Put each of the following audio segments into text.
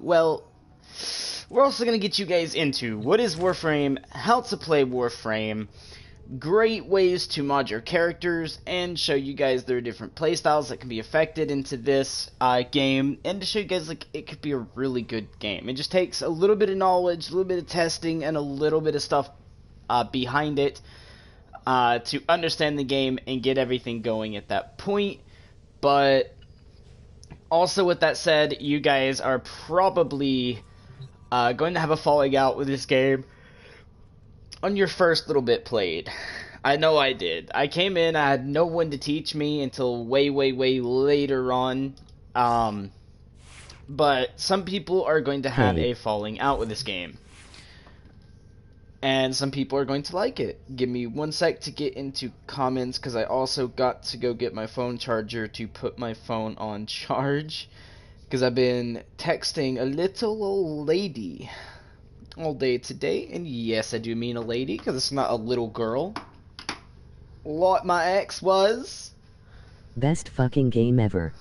well, we're also going to get you guys into what is Warframe, how to play Warframe, great ways to mod your characters, and show you guys their different playstyles that can be affected into this game, and to show you guys like it could be a really good game. It just takes a little bit of knowledge, a little bit of testing, and a little bit of stuff behind it to understand the game and get everything going at that point. But also with that said, you guys are probably going to have a falling out with this game on your first little bit played. I know I did. I came in, I had no one to teach me until way later on. But some people are going to have a falling out with this game. And some people are going to like it. Give me 1 sec to get into comments, because I also got to go get my phone charger to put my phone on charge. Because I've been texting a little old lady all day today. And yes, I do mean a lady, because it's not a little girl. What my ex was. Best fucking game ever.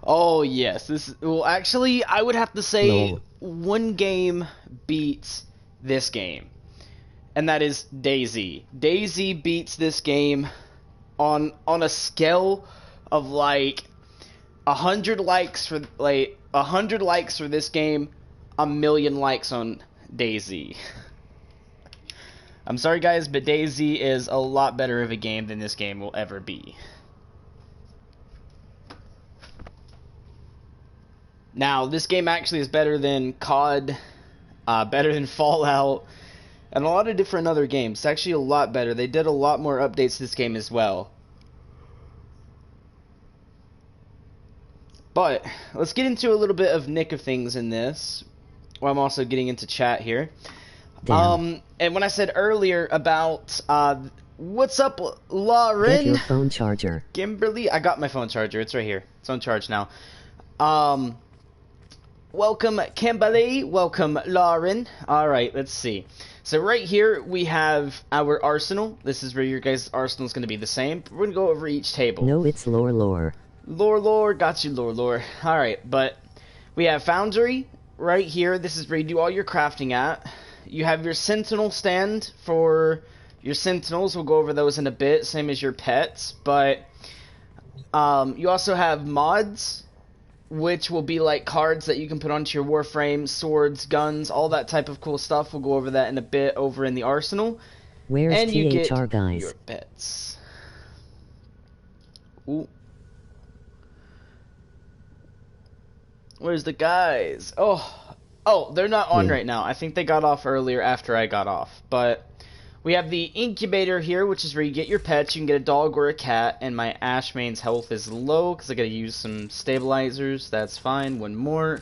Oh yes, well actually I would have to say one game beats this game, and that is DayZ. DayZ beats this game on a scale of like 100 likes for this game, 1,000,000 likes on DayZ. I'm sorry guys, but DayZ is a lot better of a game than this game will ever be. Now, this game actually is better than COD, better than Fallout, and a lot of different other games. It's actually a lot better. They did a lot more updates to this game as well. But, let's get into a little bit of nick of things in this, while I'm also getting into chat here. And when I said earlier about, what's up, Lauren? Get your phone charger. Kimberly, I got my phone charger. It's right here. It's on charge now. Welcome, Kimberly. Welcome, Lauren. Alright, let's see. So right here, we have our arsenal. This is where your guys' arsenal is going to be the same. We're going to go over each table. No, it's lore. Lore. Got you, lore. Alright, but we have Foundry right here. This is where you do all your crafting at. You have your Sentinel stand for your Sentinels. We'll go over those in a bit, same as your pets. But you also have mods, which will be like cards that you can put onto your Warframe, swords, guns, all that type of cool stuff. We'll go over that in a bit over in the arsenal. Where's and you get guys? Your pets. Ooh. Where's the guys? Oh, they're not on right now. I think they got off earlier after I got off. But we have the incubator here, which is where you get your pets. You can get a dog or a cat, and my Ashmane's health is low because I gotta use some stabilizers. That's fine. One more.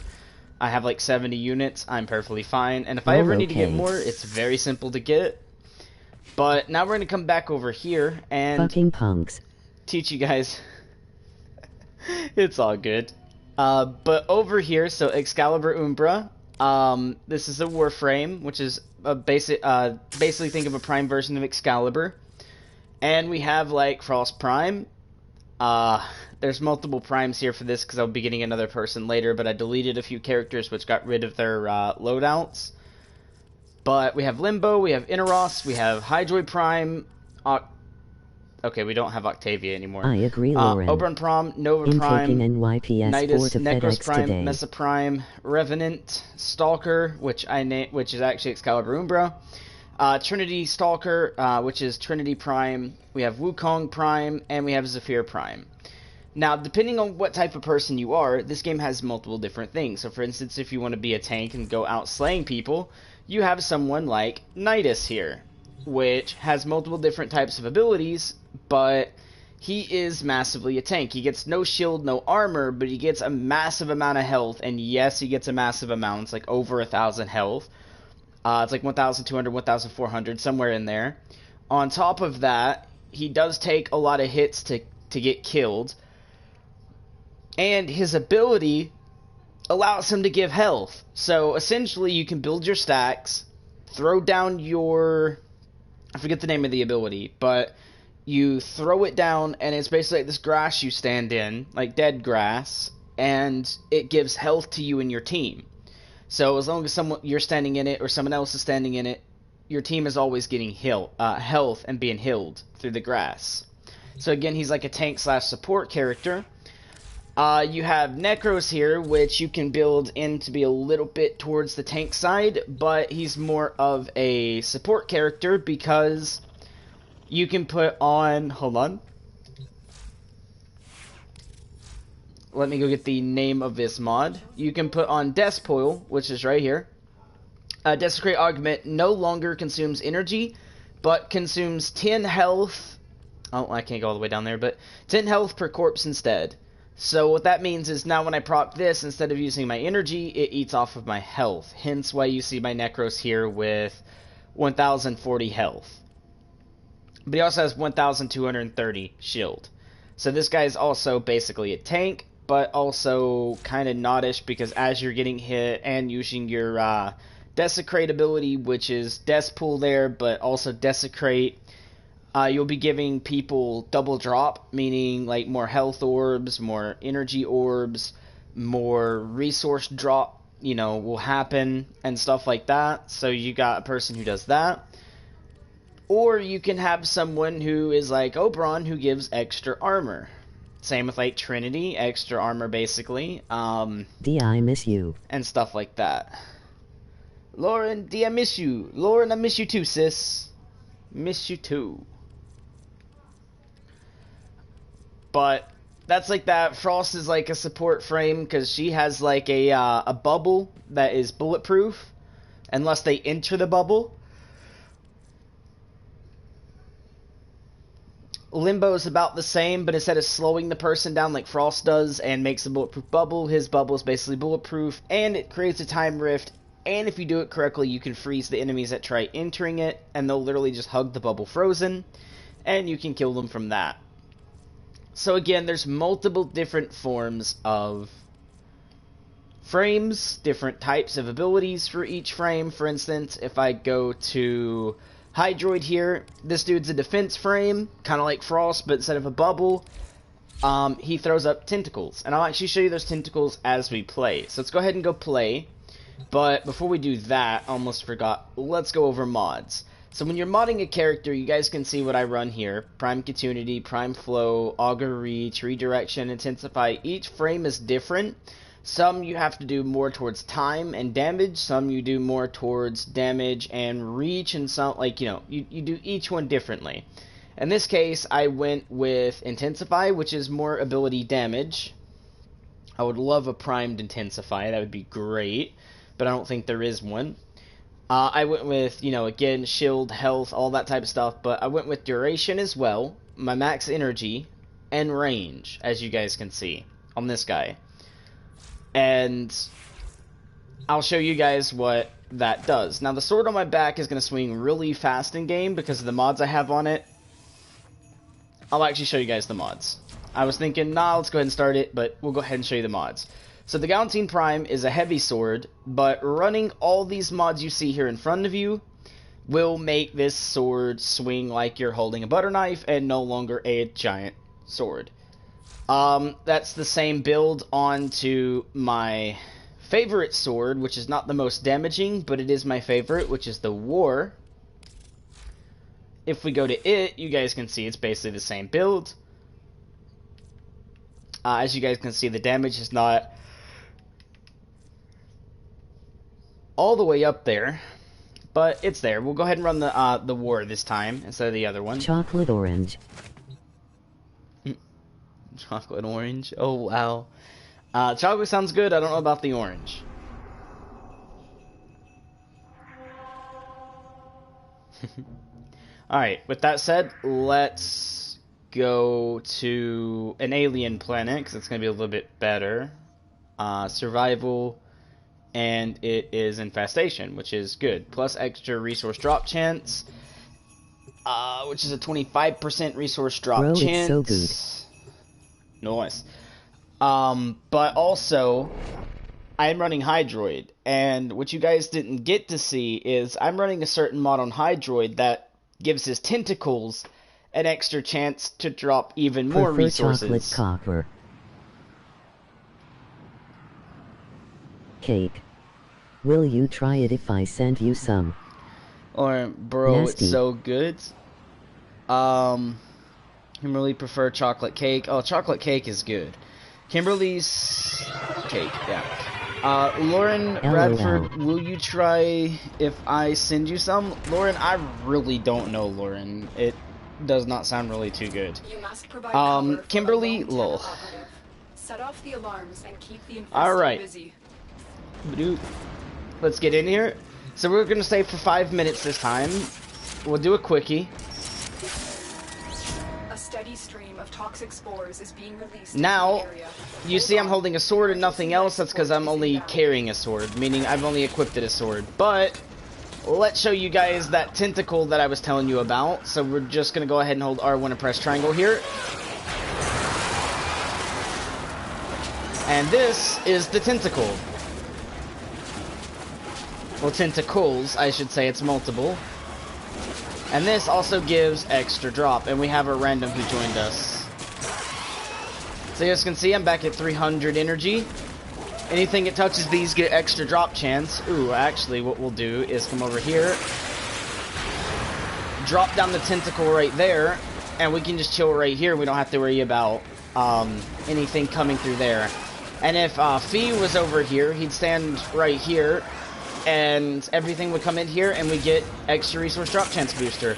I have like 70 units. I'm perfectly fine. And if I ever need to get more, it's very simple to get. But now we're gonna come back over here and fucking punks. Teach you guys. It's all good. But over here, so Excalibur Umbra. This is a Warframe, which is a basically think of a Prime version of Excalibur. And we have like Frost Prime. There's multiple Primes here for this because I'll be getting another person later, but I deleted a few characters which got rid of their loadouts. But we have Limbo, we have Interos, we have Hydroid Prime. Okay, we don't have Octavia anymore. I agree, Lauren. Oberon Prime, Nova Prime, NYPS4 to Necros FedEx Prime, today. Mesa Prime, Revenant, Stalker, which is actually Excalibur Umbra, Trinity Stalker, which is Trinity Prime. We have Wukong Prime, and we have Zephyr Prime. Now, depending on what type of person you are, this game has multiple different things. So, for instance, if you want to be a tank and go out slaying people, you have someone like Nidus here, which has multiple different types of abilities, but he is massively a tank. He gets no shield, no armor, but he gets a massive amount of health, and yes, he gets a massive amount. It's like over 1,000 health. It's like 1,200, 1,400, somewhere in there. On top of that, he does take a lot of hits to get killed, and his ability allows him to give health. So, essentially, you can build your stacks, throw down your... I forget the name of the ability, but you throw it down, and it's basically like this grass you stand in, like dead grass, and it gives health to you and your team. So as long as you're standing in it or someone else is standing in it, your team is always getting health and being healed through the grass. So again, he's like a tank slash support character. You have Necros here, which you can build in to be a little bit towards the tank side, but he's more of a support character because you can put on... Hold on. Let me go get the name of this mod. You can put on Despoil, which is right here. Desecrate Augment no longer consumes energy, but consumes 10 health. Oh, I can't go all the way down there, but 10 health per corpse instead. So what that means is now when I proc this, instead of using my energy, it eats off of my health. Hence why you see my Necros here with 1040 health. But he also has 1230 shield. So this guy is also basically a tank, but also kind of nodish because as you're getting hit and using your Desecrate ability, which is Death Pool there, but also Desecrate, you'll be giving people double drop, meaning like more health orbs, more energy orbs, more resource drop, you know, will happen and stuff like that. So you got a person who does that. Or you can have someone who is like Oberon who gives extra armor. Same with like Trinity, extra armor basically. D, I miss you. And stuff like that. Lauren, D, I miss you. Lauren, I miss you too, sis. Miss you too. But that's like that. Frost is like a support frame because she has like a bubble that is bulletproof unless they enter the bubble. Limbo is about the same, but instead of slowing the person down like Frost does and makes a bulletproof bubble, his bubble is basically bulletproof, and it creates a time rift, and if you do it correctly, you can freeze the enemies that try entering it, and they'll literally just hug the bubble frozen, and you can kill them from that. So again, there's multiple different forms of frames, different types of abilities for each frame. For instance, if I go to Hydroid here, this dude's a defense frame, kind of like Frost, but instead of a bubble, he throws up tentacles. And I'll actually show you those tentacles as we play. So let's go ahead and go play. But before we do that, I almost forgot, let's go over mods. So when you're modding a character, you guys can see what I run here. Prime Opportunity, Prime Flow, Augur Reach, Redirection, Intensify. Each frame is different. Some you have to do more towards time and damage. Some you do more towards damage and reach. And some, like, you know, you do each one differently. In this case, I went with Intensify, which is more ability damage. I would love a primed Intensify. That would be great. But I don't think there is one. I went with, you know, again, shield, health, all that type of stuff, but I went with duration as well, my max energy, and range, as you guys can see on this guy. And I'll show you guys what that does. Now, the sword on my back is going to swing really fast in game because of the mods I have on it. I'll actually show you guys the mods. I was thinking, nah, let's go ahead and start it, but we'll go ahead and show you the mods. So the Galantine Prime is a heavy sword, but running all these mods you see here in front of you will make this sword swing like you're holding a butter knife and no longer a giant sword. That's the same build onto my favorite sword, which is not the most damaging, but it is my favorite, which is the War. If we go to it, you guys can see it's basically the same build. As you guys can see, the damage is not all the way up there, but it's there. We'll go ahead and run the War this time instead of the other one. Chocolate orange. Chocolate orange. Oh wow. Chocolate sounds good. I don't know about the orange. Alright, with that said, let's go to an alien planet, because it's going to be a little bit better. Survival, and it is Infestation, which is good. Plus extra resource drop chance, which is a 25% resource drop Bro, chance. it's so good. Nice. But also, I'm running Hydroid, and what you guys didn't get to see is I'm running a certain mod on Hydroid that gives his tentacles an extra chance to drop even more resources. Chocolate copper. cake. Will you try it if I send you some? Or, bro, Nasty. it's so good. Kimberly prefer chocolate cake. Oh, chocolate cake is good. Kimberly's cake, yeah. Lauren LOL. Radford, will you try if I send you some? Lauren, I really don't know, Lauren. It does not sound really too good. You must provide cover for Kimberly, a lone lol. channel operative. Set off the alarms and keep the infested Alright. busy. Let's get in here. So we're gonna stay for 5 minutes this time. We'll do a quickie. A steady stream of toxic spores is being released Now, into the area. you see I'm holding a sword and nothing else. That's because I'm only carrying a sword, meaning I've only equipped it a sword. But let's show you guys that tentacle that I was telling you about. So we're just gonna go ahead and hold R1 and press triangle here. And this is the tentacle. Well, tentacles, I should say. It's multiple. And this also gives extra drop. And we have a random who joined us. So you guys can see I'm back at 300 energy. Anything it touches these get extra drop chance. Ooh, actually what we'll do is come over here. Drop down the tentacle right there. And we can just chill right here. We don't have to worry about anything coming through there. And if Fee was over here, he'd stand right here. And everything would come in here, and we get extra resource drop chance booster.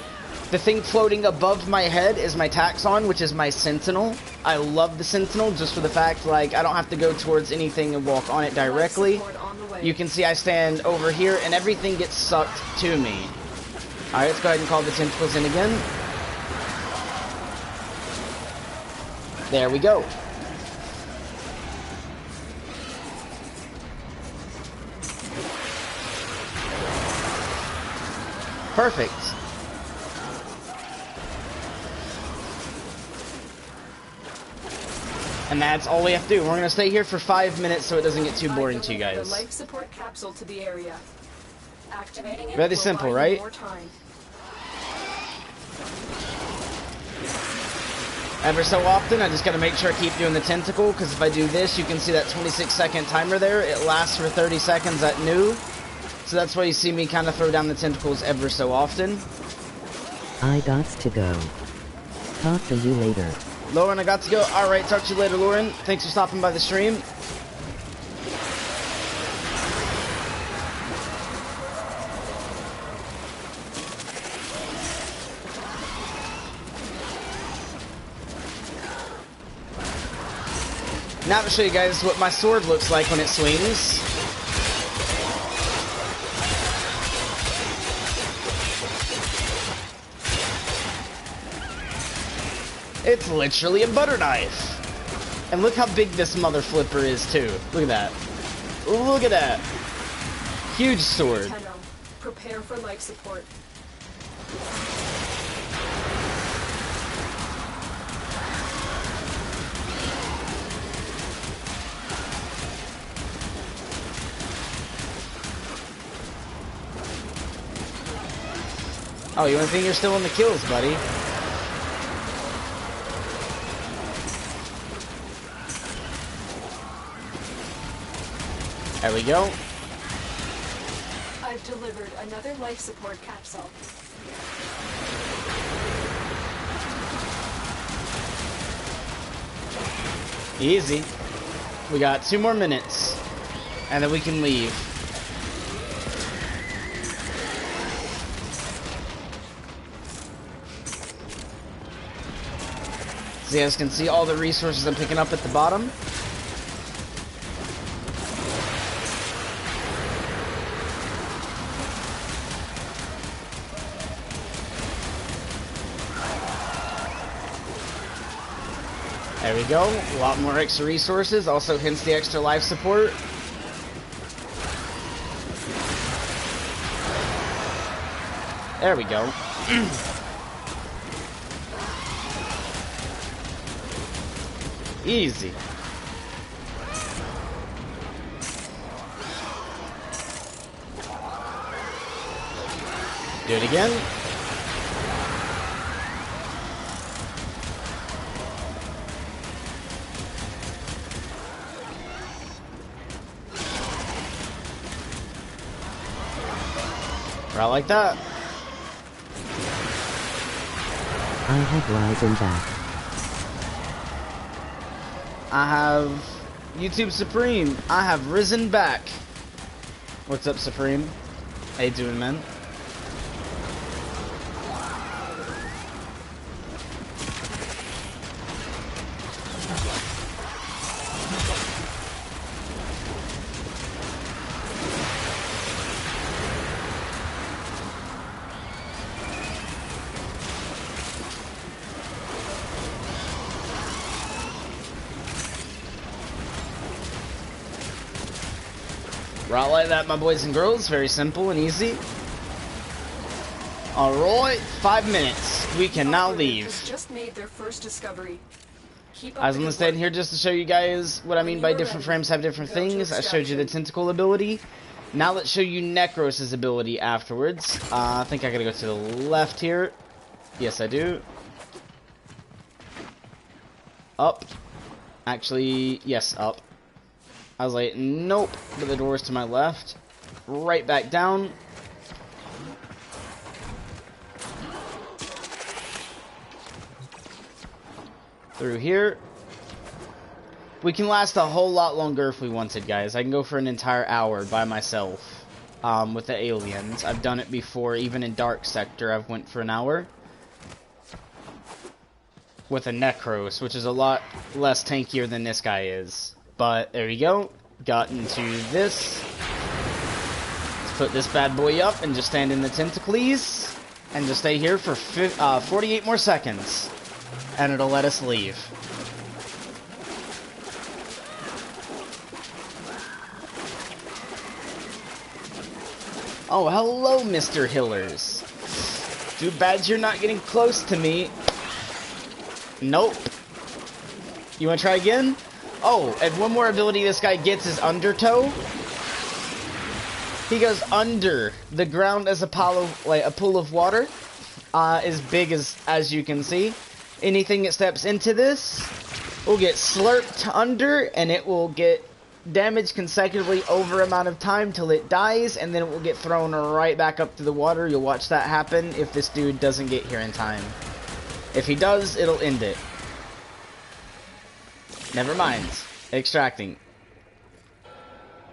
The thing floating above my head is my Taxon, which is my Sentinel. I love the Sentinel just for the fact, like, I don't have to go towards anything and walk on it directly. You can see I stand over here, and everything gets sucked to me. Alright, let's go ahead and call the tentacles in again. There we go. Perfect. And that's all we have to do. We're going to stay here for 5 minutes so it doesn't get too boring to you guys. Life support capsule to the area. Activating it. Very simple, right? More time. Ever so often, I just got to make sure I keep doing the tentacle, because if I do this, you can see that 26-second timer there. It lasts for 30 seconds at new. So that's why you see me kind of throw down the tentacles ever so often. I gots to go. Talk to you later. Lauren, I got to go. Alright, talk to you later, Lauren. Thanks for stopping by the stream. Now to show you guys what my sword looks like when it swings. It's literally a butter knife. And look how big this mother flipper is too. Look at that. Look at that. Huge sword. Prepare for life support. Oh, you think you're still in the kills, buddy? There we go. I've delivered another life support capsule. Easy. We got 2 more minutes, and then we can leave. So you guys can see all the resources I'm picking up at the bottom. There we go. A lot more extra resources. Also, hence the extra life support. There we go. Easy. Do it again. Right like that. I have risen back. I have YouTube Supreme. I have risen back. What's up, Supreme? How you doing, man? Right like that, my boys and girls. Very simple and easy. Alright, 5 minutes. We can now leave. Just made their first discovery. I was gonna stand here just to show you guys what I mean by different frames have different things. I showed you the tentacle ability. Now let's show you Necros' ability afterwards. I think I gotta go to the left here. Yes, I do. Up. Actually, yes, up. I was like, nope, but the door's to my left. Right back down. Through here. We can last a whole lot longer if we wanted, guys. I can go for an entire hour by myself with the aliens. I've done it before, even in Dark Sector, I've went for an hour. With a Necros, which is a lot less tankier than this guy is. But there we go. Got into this. Let's put this bad boy up and just stand in the tentacles. And just stay here for 48 more seconds. And it'll let us leave. Oh, hello, Mr. Hillers. Too bad you're not getting close to me. Nope. You want to try again? Oh, and one more ability this guy gets is Undertow. He goes under the ground as a pool of water. As big as you can see. Anything that steps into this will get slurped under, and it will get damaged consecutively over amount of time till it dies, and then it will get thrown right back up to the water. You'll watch that happen if this dude doesn't get here in time. If he does, it'll end it. Never mind. Extracting.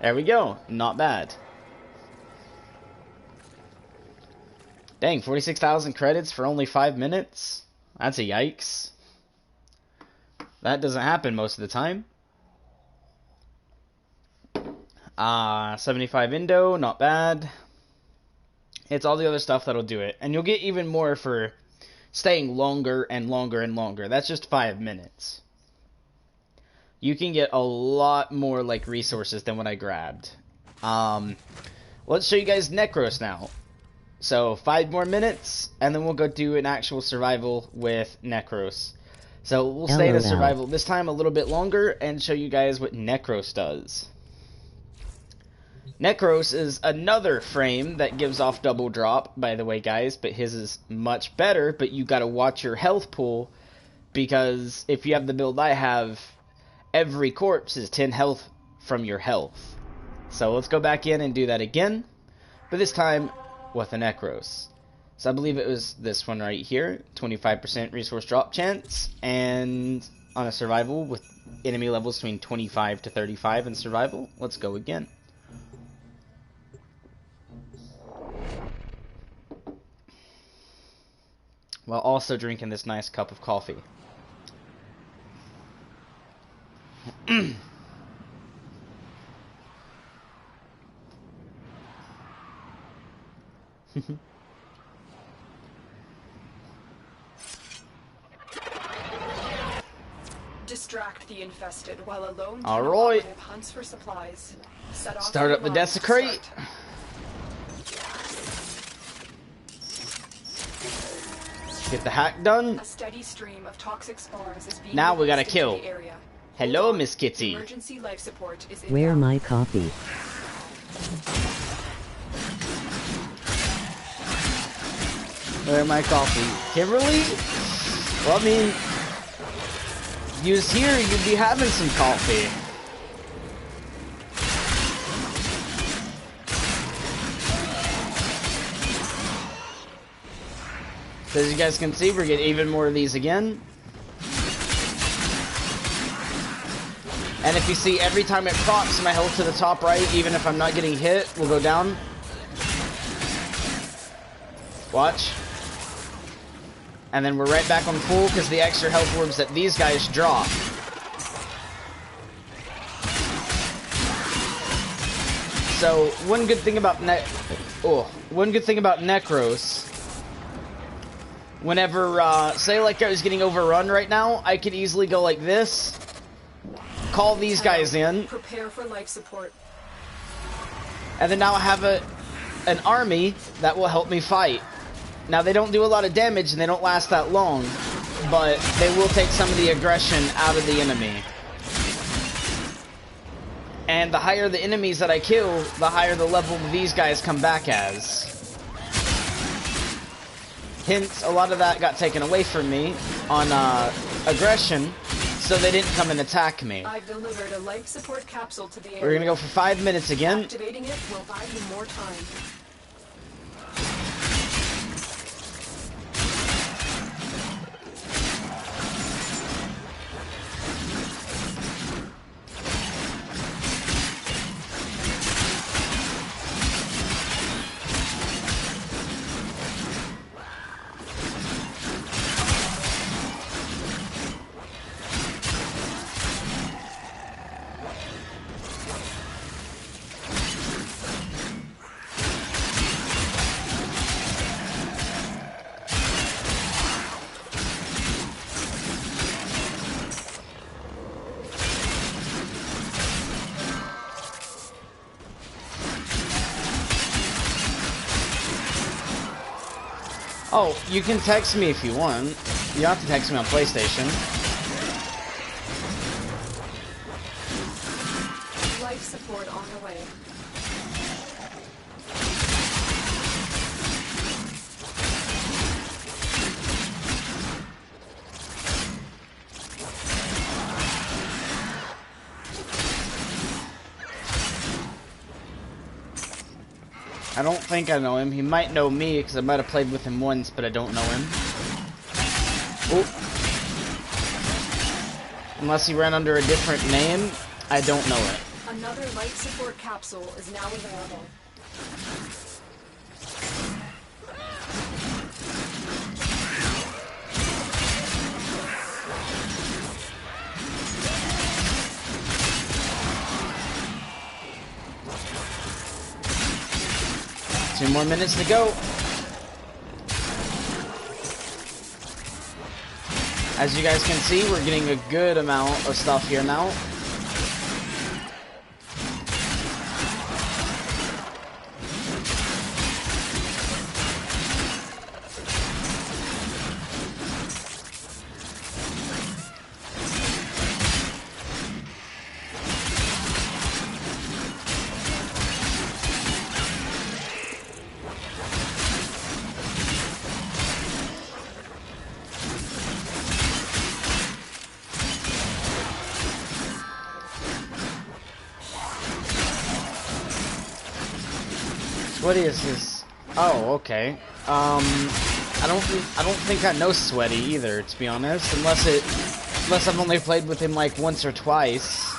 There we go. Not bad. Dang, 46,000 credits for only 5 minutes? That's a yikes. That doesn't happen most of the time. 75 Indo, not bad. It's all the other stuff that'll do it. And you'll get even more for staying longer and longer and longer. That's just 5 minutes. You can get a lot more like resources than what I grabbed. Let's show you guys Necros now. So 5 more minutes, and then we'll go do an actual survival with Necros. So we'll stay in a survival this time a little bit longer and show you guys what Necros does. Necros is another frame that gives off double drop, by the way, guys, but his is much better, but you gotta watch your health pool, because if you have the build I have, every corpse is 10 health from your health. So let's go back in and do that again, but this time with a Necros. So I believe it was this one right here, 25% resource drop chance, and on a survival with enemy levels between 25 to 35 in survival. Let's go again. While also drinking this nice cup of coffee. Distract the infested while alone. Alright. Hunts for supplies. Start up the desecrate. Get the hack done. A steady stream of toxic spores is being now we gotta released kill. into the area. Hello, Miss Kitty. Emergency life support is Where inbound. my coffee? Where my coffee? Kimberly? Well, I mean, you was here, you'd be having some coffee. So as you guys can see, we're getting even more of these again. And if you see, every time it procs, my health to the top right, even if I'm not getting hit, will go down. Watch. And then we're right back on full because the extra health orbs that these guys drop. So one good thing about Necros, whenever say like I was getting overrun right now, I could easily go like this, call these guys in, Prepare for life support. and then now I have an army that will help me fight. Now they don't do a lot of damage and they don't last that long, but they will take some of the aggression out of the enemy. And the higher the enemies that I kill, the higher the level these guys come back as. Hence, a lot of that got taken away from me on aggression, so they didn't come and attack me. I've delivered a life support capsule to the area. We're gonna go for 5 minutes again. Activating it will buy you more time. Oh, you can text me if you want. You don't have to text me on PlayStation. Life support on the way. I don't think I know him. He might know me because I might have played with him once, but I don't know him. Oh. Unless he ran under a different name, I don't know it. Another life support capsule is now available. 2 more minutes to go. As you guys can see, we're getting a good amount of stuff here now. What is this? Oh, okay. I don't think I know Sweaty either, to be honest, unless I've only played with him like once or twice.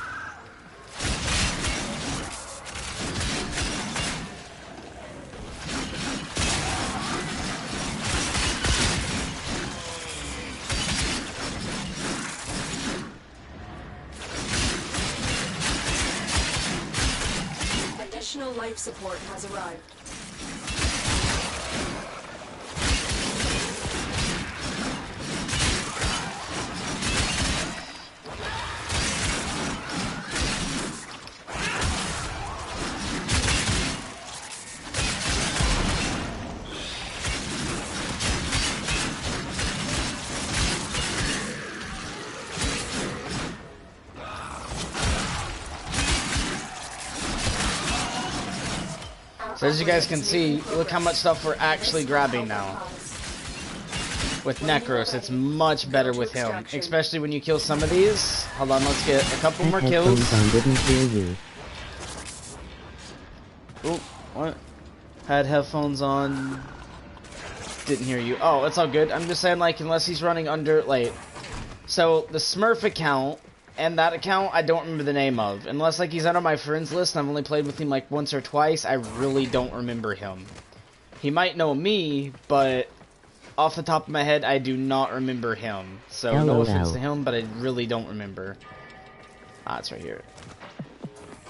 Additional life support has arrived. So as you guys can see, look how much stuff we're actually grabbing now. With Necros, it's much better with him. Especially when you kill some of these. Hold on, let's get a couple more kills. Didn't hear you. Oh, what? Had headphones on. Didn't hear you. Oh, it's all good. I'm just saying, like, unless he's running under, like... So, the Smurf account and that account, I don't remember the name of. Unless, like, he's out on my friends list and I've only played with him, like, once or twice, I really don't remember him. He might know me, but off the top of my head, I do not remember him. So, no offense to him, but I really don't remember. Ah, it's right here.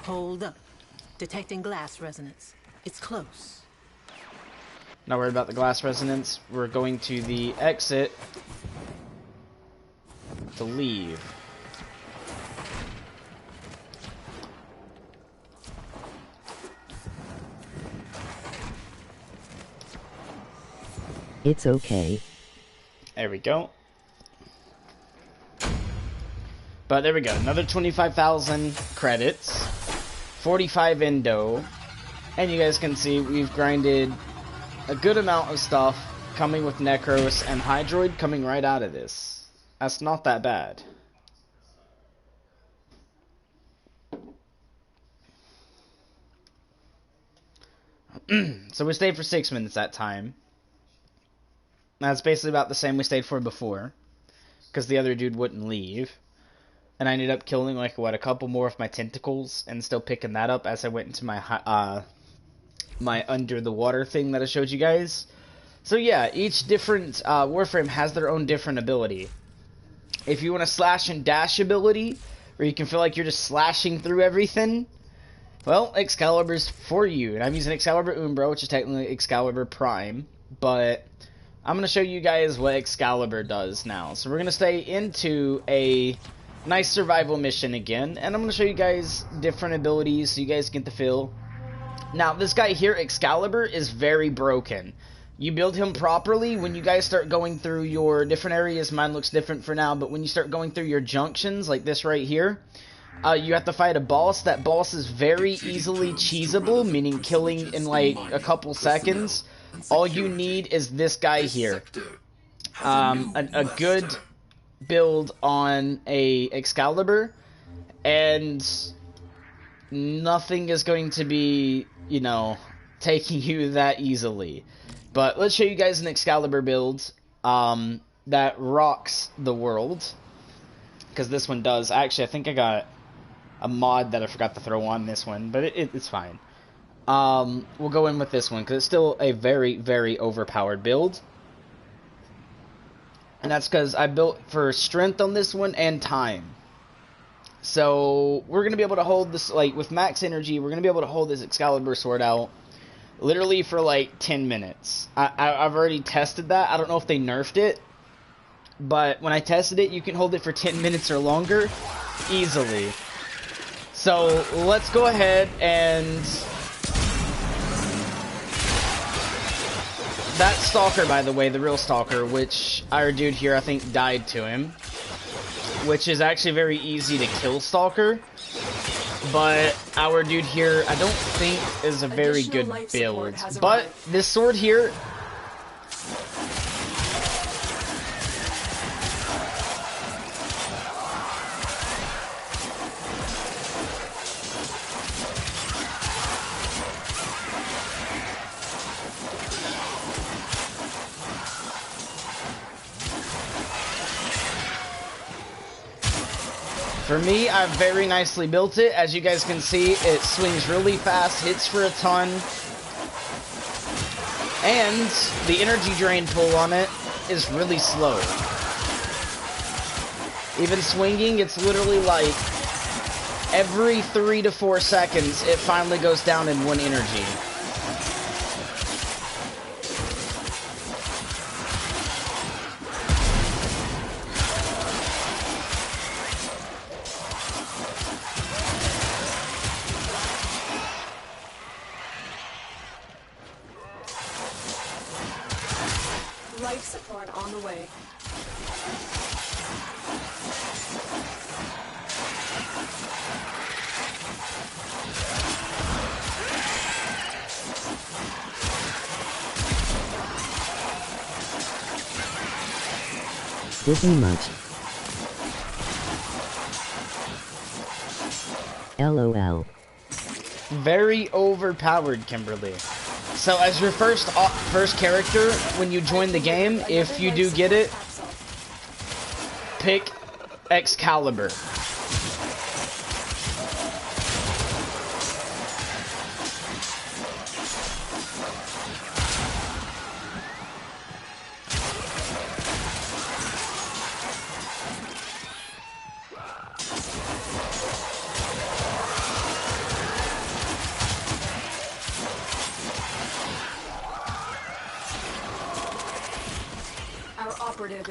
Hold up. Detecting glass resonance. It's close. Not worried about the glass resonance. We're going to the exit to leave. It's okay. There we go. But there we go. Another 25,000 credits. 45 endo. And you guys can see we've grinded a good amount of stuff coming with Necros and Hydroid coming right out of this. That's not that bad. So we stayed for 6 minutes that time. That's basically about the same we stayed for before. Because the other dude wouldn't leave. And I ended up killing, like, what, a couple more of my tentacles. And still picking that up as I went into my, my under the water thing that I showed you guys. So yeah, each different Warframe has their own different ability. If you want a slash and dash ability, where you can feel like you're just slashing through everything, well, Excalibur's for you. And I'm using Excalibur Umbra, which is technically Excalibur Prime, but I'm going to show you guys what Excalibur does now. So we're going to stay into a nice survival mission again, and I'm going to show you guys different abilities so you guys get the feel. Now, this guy here, Excalibur, is very broken. You build him properly, when you guys start going through your different areas, mine looks different for now, but when you start going through your junctions, like this right here, you have to fight a boss. That boss is very easily cheesable, meaning killing in like a couple seconds. All you need is this guy here. A good build on a Excalibur, and nothing is going to be, you know, taking you that easily. But let's show you guys an Excalibur build that rocks the world. Because this one does. Actually, I think I got a mod that I forgot to throw on this one, but it's fine. We'll go in with this one, because it's still a very, very overpowered build. And that's because I built for strength on this one and time. So, we're going to be able to hold this, like, with max energy, we're going to be able to hold this Excalibur sword out literally for, like, 10 minutes. I've already tested that. I don't know if they nerfed it, but when I tested it, you can hold it for 10 minutes or longer, easily. So, let's go ahead and... That Stalker, by the way, the real Stalker, which our dude here, I think, died to him. Which is actually very easy to kill Stalker. But our dude here, I don't think is a very good build. But this sword here... For me, I've very nicely built it. As you guys can see, it swings really fast, hits for a ton. And the energy drain pull on it is really slow. Even swinging, it's literally like every 3 to 4 seconds, it finally goes down in 1 energy. Life support on the way. Dizzy much. LOL. Very overpowered, Kimberly. So as your first character, when you join the game, if you do get it, pick Excalibur.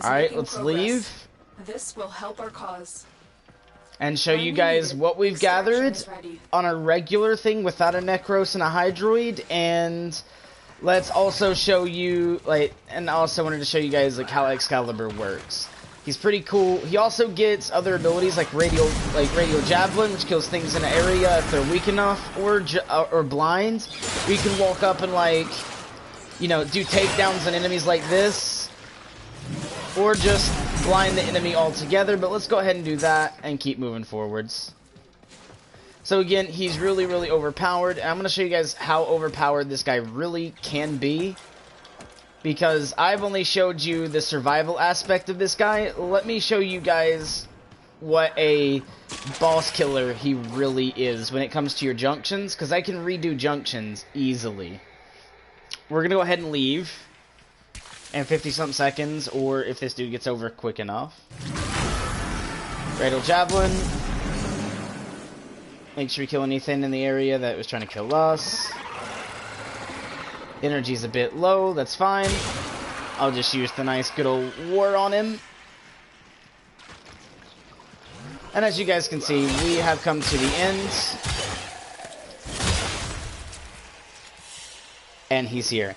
Alright, let's leave. This will help our cause. And show you guys what we've gathered on a regular thing without a Necros and a Hydroid. And let's also show you, like, and I also wanted to show you guys, like, how Excalibur works. He's pretty cool. He also gets other abilities like radial javelin, which kills things in an area if they're weak enough, or blind. We can walk up and, like, you know, do takedowns on enemies like this, or just blind the enemy altogether. But let's go ahead and do that and keep moving forwards. So again, he's really, really overpowered. And I'm going to show you guys how overpowered this guy really can be, because I've only showed you the survival aspect of this guy. Let me show you guys what a boss killer he really is when it comes to your junctions, because I can redo junctions easily. We're going to go ahead and leave in 50-something seconds, or if this dude gets over quick enough. Radial Javelin. Make sure you kill anything in the area that was trying to kill us. Energy's a bit low, that's fine. I'll just use the nice good old war on him. And as you guys can see, we have come to the end. And he's here.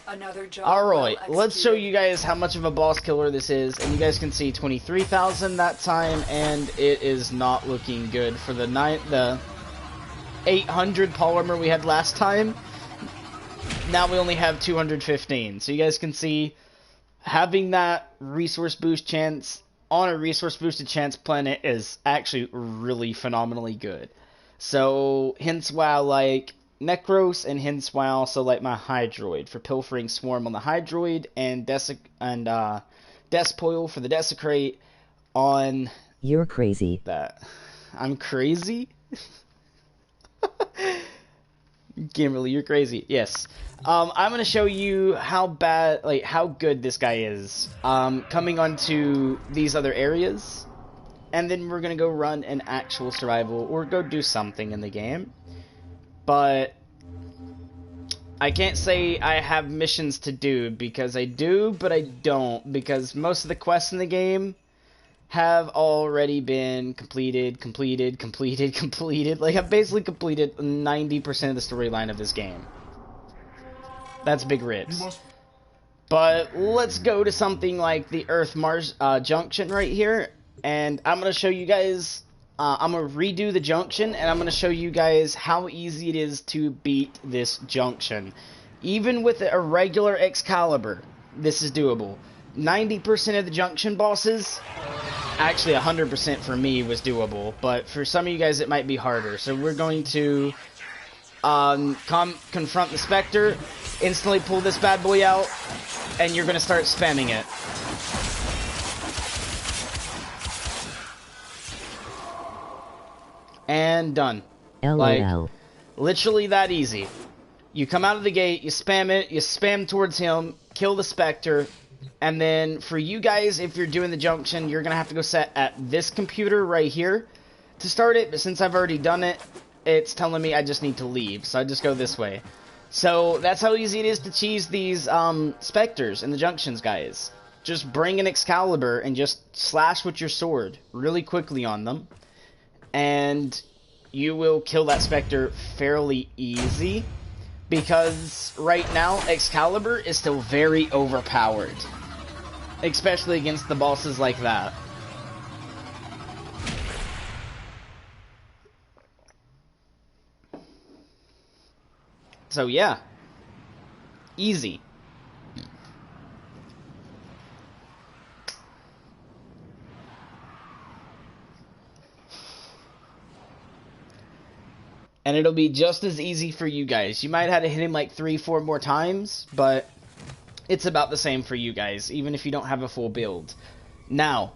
Alright, let's show you guys how much of a boss killer this is. And you guys can see 23,000 that time, and it is not looking good for the 800 polymer we had last time. Now we only have 215. So you guys can see having that resource boost chance on a resource boosted chance planet is actually really phenomenally good. So hence why I like Necros, and hence why I also like my Hydroid for pilfering swarm on the Hydroid, and Despoil for the Desecrate on. You're crazy. That. I'm crazy? Kimberly, you're crazy. Yes. I'm going to show you how bad, like, how good this guy is. Coming onto these other areas. And then we're going to go run an actual survival, or go do something in the game. But I can't say I have missions to do, because I do, but I don't. Because most of the quests in the game have already been completed. Like, I've basically completed 90% of the storyline of this game. That's big ribs. But let's go to something like the Earth-Mars junction right here. And I'm going to show you guys, I'm going to redo the junction, and I'm going to show you guys how easy it is to beat this junction. Even with a regular Excalibur, this is doable. 90% of the junction bosses, actually 100% for me, was doable, but for some of you guys it might be harder. So we're going to confront the Spectre, instantly pull this bad boy out, and you're going to start spamming it. And done. LOL. Like, literally that easy. You come out of the gate, you spam it, you spam towards him, kill the Spectre, and then for you guys, if you're doing the junction, you're going to have to go set at this computer right here to start it, but since I've already done it, it's telling me I just need to leave, so I just go this way. So that's how easy it is to cheese these Spectres in the junctions, guys. Just bring an Excalibur and just slash with your sword really quickly on them, and you will kill that Spectre fairly easy, because right now Excalibur is still very overpowered, especially against the bosses like that. So yeah, easy. And it'll be just as easy for you guys. You might have to hit him like 3-4 more times, but it's about the same for you guys, even if you don't have a full build. Now,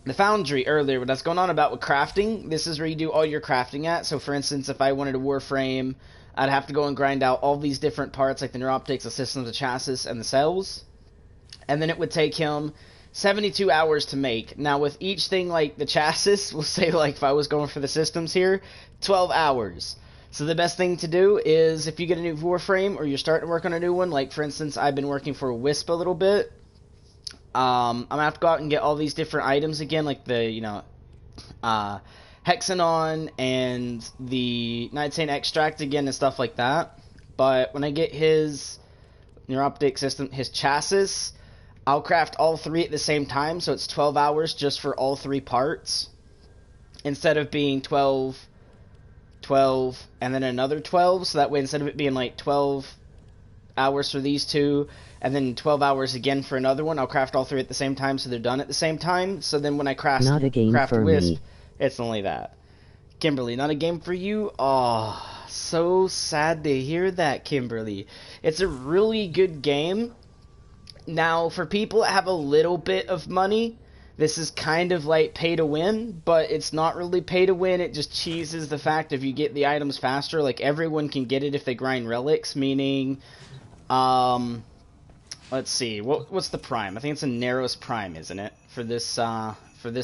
the foundry earlier, what I was going on about with crafting, this is where you do all your crafting at. So for instance, if I wanted a Warframe, I'd have to go and grind out all these different parts, like the neuroptics, the systems, the chassis, and the cells. And then it would take him 72 hours to make. Now with each thing, like the chassis, we'll say like if I was going for the systems here, 12 hours. So the best thing to do is if you get a new Warframe or you're starting to work on a new one, like for instance I've been working for Wisp a little bit, I'm going to have to go out and get all these different items again, like the, Hexanon and the Nightsane Extract again and stuff like that. But when I get his neuroptic system, his chassis, I'll craft all 3 at the same time, so it's 12 hours just for all 3 parts, instead of being 12, 12, and then another 12, so that way instead of it being like 12 hours for these 2, and then 12 hours again for another one, I'll craft all 3 at the same time, so they're done at the same time, so then when I craft Wisp, it's only that. Kimberly, not a game for you? Oh, so sad to hear that, Kimberly. It's a really good game. Now, for people that have a little bit of money, this is kind of like pay to win, but it's not really pay to win. It just cheeses the fact if you get the items faster, like everyone can get it if they grind relics, meaning, let's see, what's the prime? I think it's a Naros prime, isn't it? For this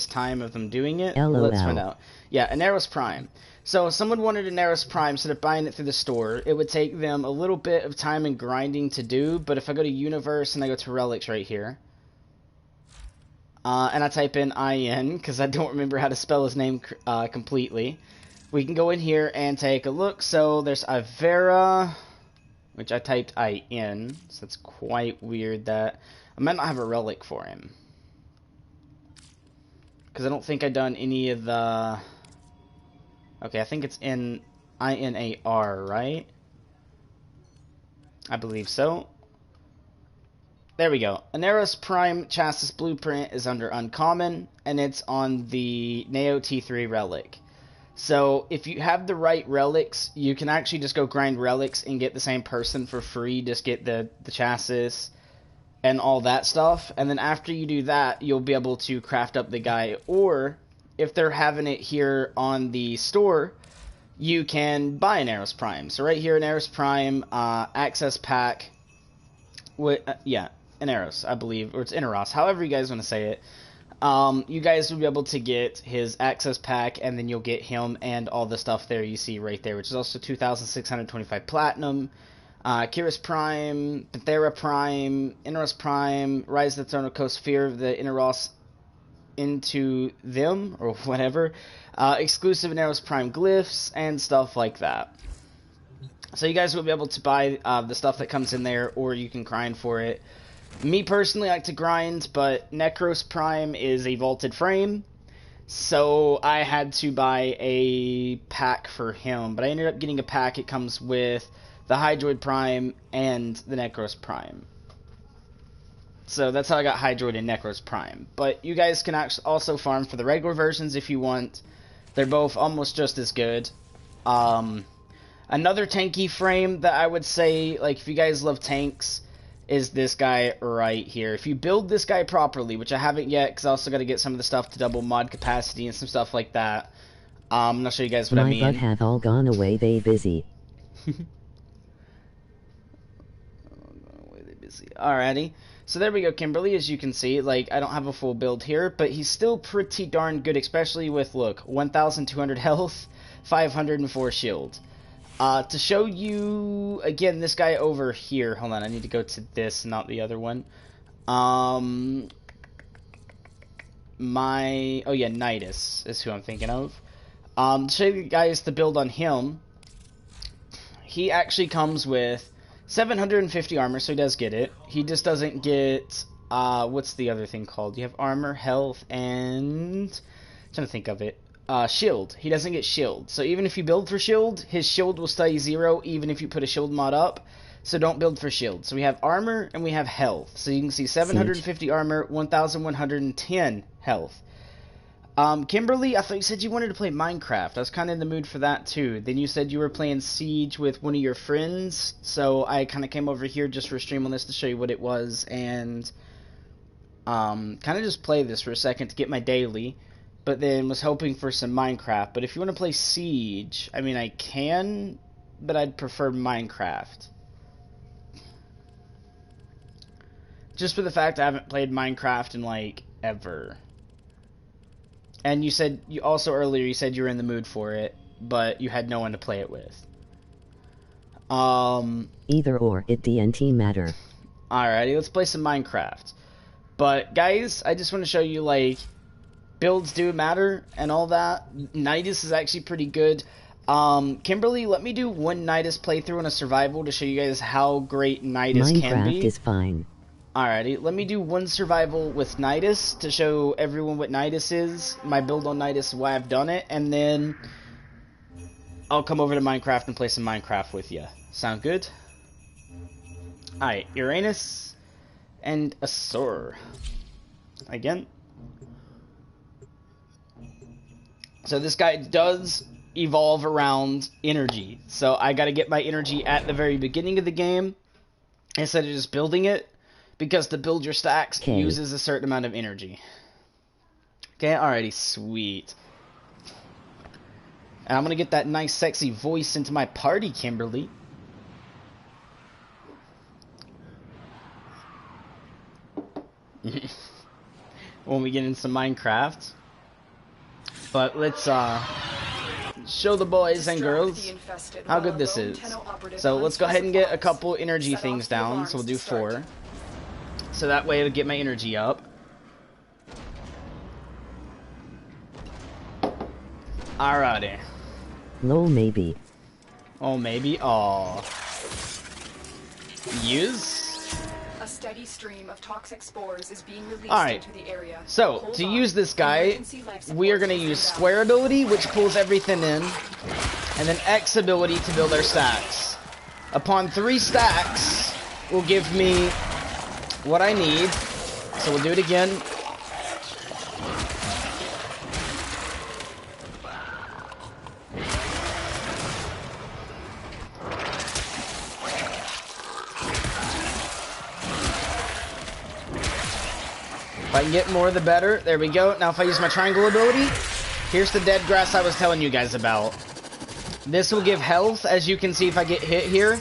time of them doing it? LOL. Let's find out. Yeah, a Naros prime. So if someone wanted a Naros prime, instead of buying it through the store, it would take them a little bit of time and grinding to do, but if I go to Universe and I go to Relics right here, and I type in IN, because I don't remember how to spell his name completely, we can go in here and take a look. So there's Ivera, which I typed IN, so that's quite weird that I might not have a relic for him, because I don't think I've done any of the... Okay, I think it's in INAR, right? I believe so. There we go. Anaris Prime Chassis Blueprint is under Uncommon, and it's on the Neo T3 Relic. So, if you have the right relics, you can actually just go grind relics and get the same person for free. Just get the chassis and all that stuff. And then after you do that, you'll be able to craft up the guy. Or, if they're having it here on the store, you can buy an Aeros Prime. So right here, an Aeros Prime access pack. Yeah, an Aeros, I believe, or it's Inaros, however you guys want to say it. You guys will be able to get his access pack, and then you'll get him and all the stuff there you see right there, which is also 2,625 Platinum. Kyrus Prime, Panthera Prime, Inaros Prime, Rise of the Throne of Coast, Fear of the Inaros into them, or whatever, exclusive Inaros Prime glyphs, and stuff like that. So you guys will be able to buy the stuff that comes in there, or you can grind for it. Me personally, I like to grind, but Necros Prime is a vaulted frame, so I had to buy a pack for him, but I ended up getting a pack. It comes with the Hydroid Prime and the Necros Prime. So that's how I got Hydroid and Necros Prime. But you guys can also farm for the regular versions if you want. They're both almost just as good. Another tanky frame that I would say, like, if you guys love tanks, is this guy right here. If you build this guy properly, which I haven't yet, because I also got to get some of the stuff to double mod capacity and some stuff like that. I'm going to show you guys what I mean. My butt have all gone away, they busy. Alrighty. So there we go, Kimberly. As you can see, like, I don't have a full build here, but he's still pretty darn good, especially with, look, 1,200 health, 504 shield. To show you, again, this guy over here. Hold on, I need to go to this, not the other one. Oh yeah, Nidus is who I'm thinking of. To show you guys the build on him, he actually comes with 750 armor, so he does get it. He just doesn't get, what's the other thing called? You have armor, health, and... I'm trying to think of it. Shield. He doesn't get shield. So even if you build for shield, his shield will stay 0 even if you put a shield mod up. So don't build for shield. So we have armor and we have health. So you can see 750 armor, 1,110 health. Kimberly, I thought you said you wanted to play Minecraft. I was kind of in the mood for that too. Then you said you were playing Siege with one of your friends, so I kind of came over here just for stream on this to show you what it was, and kind of just play this for a second to get my daily, but then was hoping for some Minecraft. But if you want to play Siege, I mean, I can, but I'd prefer Minecraft. Just for the fact I haven't played Minecraft in, like, ever. And you said, you also earlier, you said you were in the mood for it, but you had no one to play it with. Either or, it DNT matter. Alrighty, let's play some Minecraft. But, guys, I just want to show you, like, builds do matter and all that. Nidus is actually pretty good. Kimberly, let me do one Nidus playthrough in a survival to show you guys how great Nidus can be. Minecraft is fine. Alrighty, let me do one survival with Nidus to show everyone what Nidus is, my build on Nidus, why I've done it, and then I'll come over to Minecraft and play some Minecraft with you. Sound good? Alright, Uranus and Asur. Again. So this guy does evolve around energy, so I gotta get my energy at the very beginning of the game instead of just building it. Because to build your stacks uses a certain amount of energy. Okay, alrighty, sweet. And I'm gonna get that nice sexy voice into my party, Kimberly. When we get into Minecraft. But let's show the boys and girls how good this is. So let's go ahead and get a couple energy things down. So we'll do 4. So that way it'll get my energy up. Alrighty. Lol, maybe. Oh, maybe. Aw. Use. A steady stream of toxic spores is being released Alright. into the area. So, Hold to on. use this guy, Emergency life support we are going to use system square ability, which pulls everything in, and then X ability to build our stacks. Upon 3 stacks, will give me what I need. So we'll do it again. If I can get more, the better. There we go. Now if I use my triangle ability, here's the dead grass I was telling you guys about. This will give health, as you can see if I get hit here.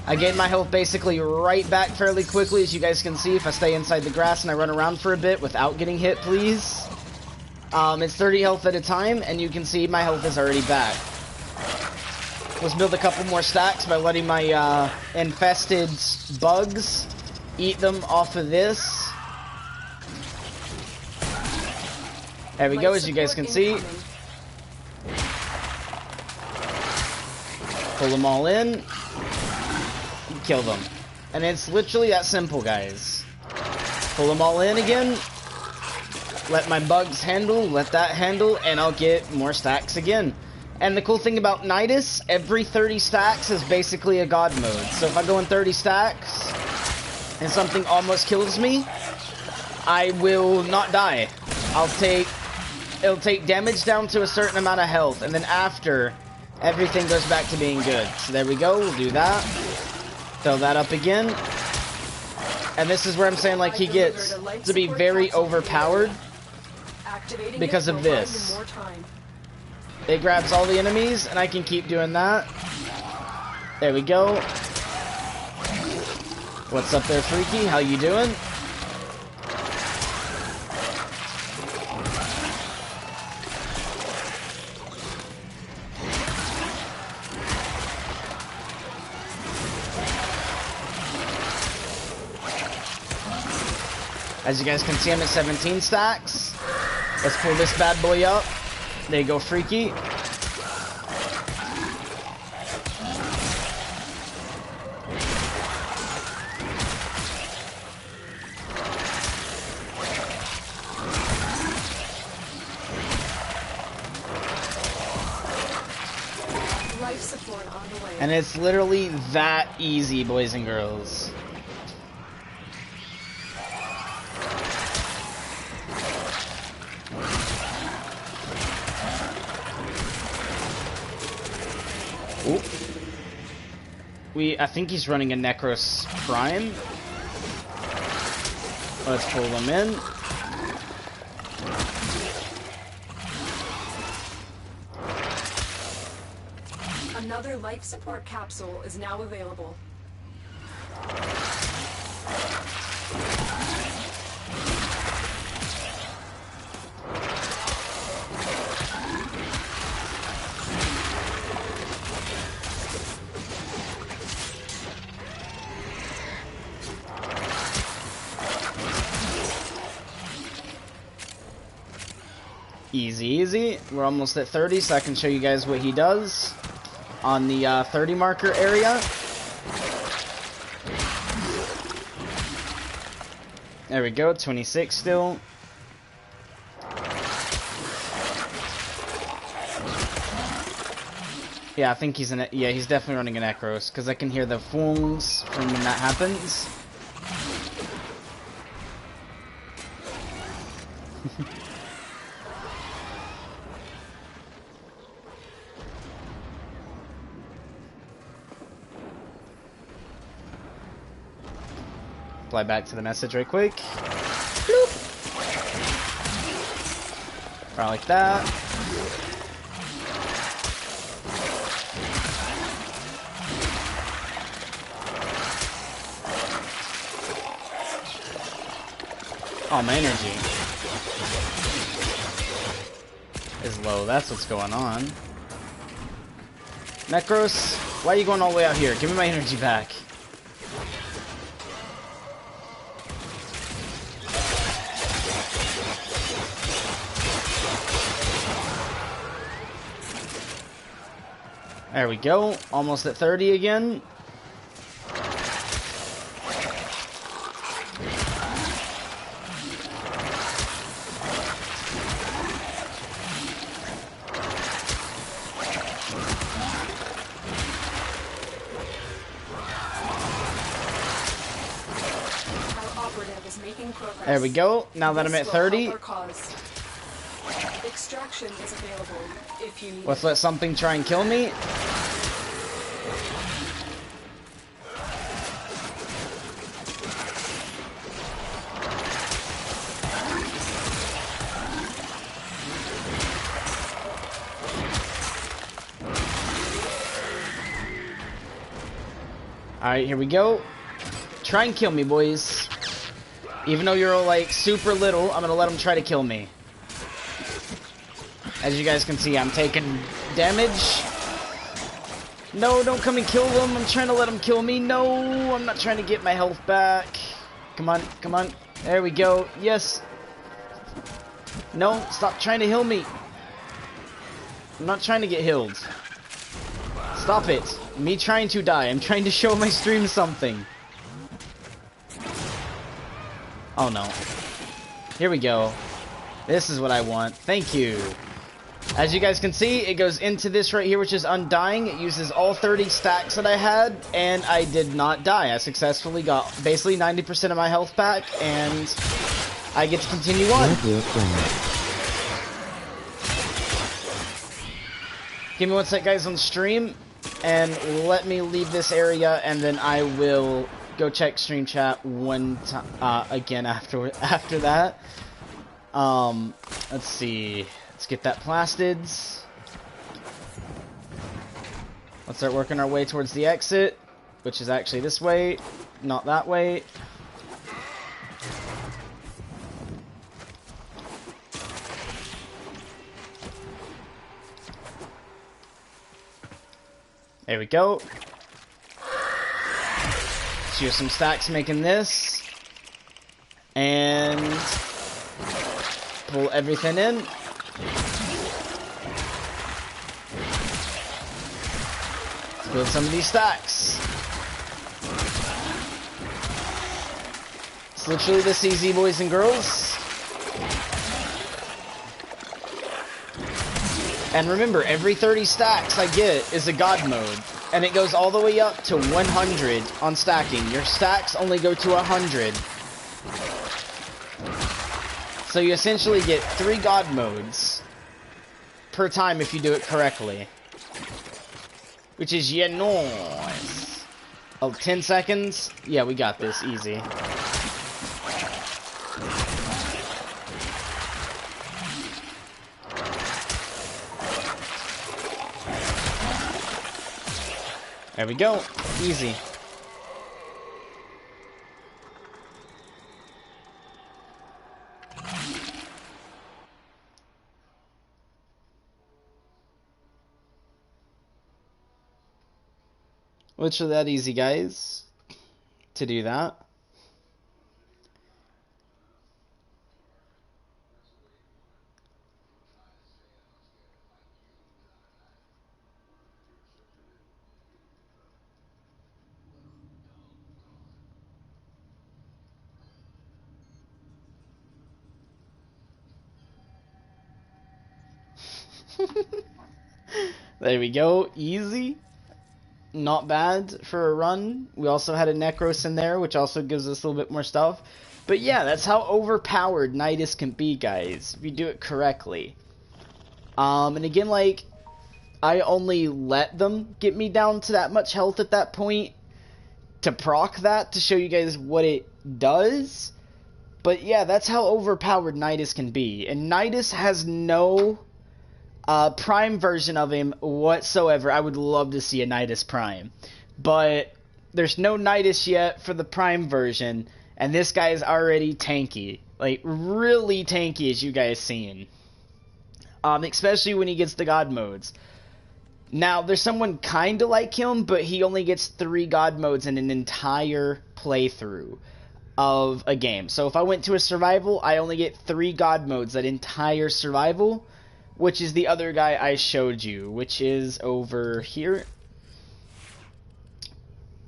I gain my health basically right back fairly quickly, as you guys can see, if I stay inside the grass and I run around for a bit without getting hit, please. It's 30 health at a time, and you can see my health is already back. Let's build a couple more stacks by letting my infested bugs eat them off of this. There we go, as you guys can see. Pull them all in. Kill them. And it's literally that simple, guys. Pull them all in again. Let my bugs handle, let that handle, and I'll get more stacks again. And the cool thing about Nidus, every 30 stacks is basically a god mode. So if I go in 30 stacks and something almost kills me, I will not die. It'll take damage down to a certain amount of health, and then after, everything goes back to being good. So there we go, we'll do that. Throw that up again. And this is where I'm saying, like, he gets to be very overpowered because of this. It grabs all the enemies, and I can keep doing that. There we go. What's up there, Freaky? How you doing? As you guys can see, I'm at 17 stacks. Let's pull this bad boy up. There you go, Freaky. Life support on the way. And it's literally that easy, boys and girls. Ooh. I think he's running a Necros Prime. Let's pull him in. Another life support capsule is now available. Easy, easy. We're almost at 30, so I can show you guys what he does on the 30 marker area. There we go, 26 still. Yeah, I think he's he's definitely running an Necros, because I can hear the fools from when that happens. Fly back to the message right quick. Bloop. Right like that. Oh, my energy is low. That's what's going on. Necros, why are you going all the way out here? Give me my energy back. There we go. Almost at 30 again. There we go. Now that I'm at 30, extraction is available if you need. Let's let something try and kill me. Alright, here we go. Try and kill me, boys. Even though you're like super little, I'm gonna let them try to kill me. As you guys can see, I'm taking damage. No, don't come and kill them. I'm trying to let them kill me. No, I'm not trying to get my health back. Come on, come on. There we go. Yes. No, stop trying to heal me. I'm not trying to get healed. Stop it. Me trying to die. I'm trying to show my stream something. Oh no. Here we go. This is what I want. Thank you. As you guys can see, it goes into this right here, which is Undying. It uses all 30 stacks that I had, and I did not die. I successfully got basically 90% of my health back, and I get to continue on. Give me one sec, guys, on stream, and let me leave this area, and then I will go check stream chat one time again after that. Let's see. Let's get that plastids. Let's start working our way towards the exit, which is actually this way, not that way. There we go. Let's use some stacks making this. And pull everything in. Let's build some of these stacks. It's literally this easy, boys and girls. And remember, every 30 stacks I get is a god mode. And it goes all the way up to 100 on stacking. Your stacks only go to 100. So you essentially get 3 god modes per time if you do it correctly. which is yeah, nice. Oh, 10 seconds? Yeah, we got this, easy. There we go, easy. Literally that easy, guys, to do that. There we go, easy. Not bad for a run. We also had a Necros in there, which also gives us a little bit more stuff. But yeah, that's how overpowered Nidus can be, guys, if you do it correctly. And again, like, I only let them get me down to that much health at that point to proc that, to show you guys what it does. But yeah, that's how overpowered Nidus can be. And Nidus has no Prime version of him whatsoever. I would love to see a Nidus Prime, but there's no Nidus yet for the Prime version, and this guy is already tanky, like really tanky, as you guys seen. Especially when he gets the God modes. Now there's someone kinda like him, but he only gets 3 God modes in an entire playthrough of a game. So if I went to a survival, I only get 3 God modes that entire survival, which is the other guy I showed you, which is over here.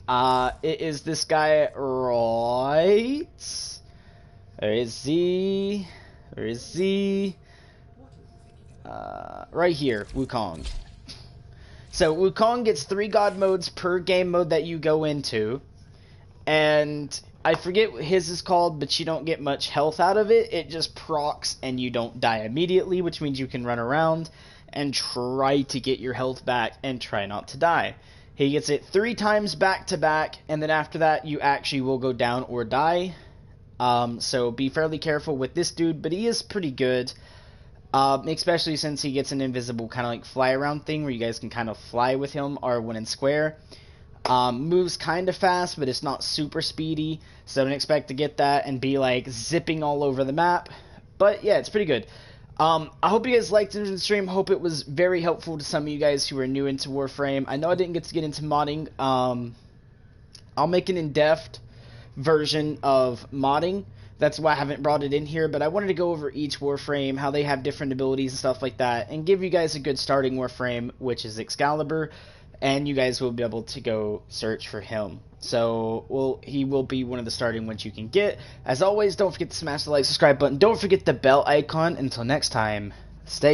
It is this guy right. Where is he? Where is he? Right here, Wukong. So Wukong gets 3 God modes per game mode that you go into, and I forget what his is called, but you don't get much health out of it. It just procs and you don't die immediately, which means you can run around and try to get your health back and try not to die. He gets it 3 times back to back, and then after that you actually will go down or die. So be fairly careful with this dude, but he is pretty good. Especially since he gets an invisible kind of like fly around thing where you guys can kind of fly with him, R1 and square. Moves kind of fast, but it's not super speedy, so don't expect to get that and be like zipping all over the map. But yeah, it's pretty good. I hope you guys liked the stream. Hope it was very helpful to some of you guys who are new into Warframe. I know I didn't get to get into modding. I'll make an in-depth version of modding. That's why I haven't brought it in here, but I wanted to go over each Warframe, how they have different abilities and stuff like that, and give you guys a good starting Warframe, which is Excalibur, and you guys will be able to go search for him. So, he will be one of the starting ones you can get. As always, don't forget to smash the like, subscribe button. Don't forget the bell icon. Until next time, stay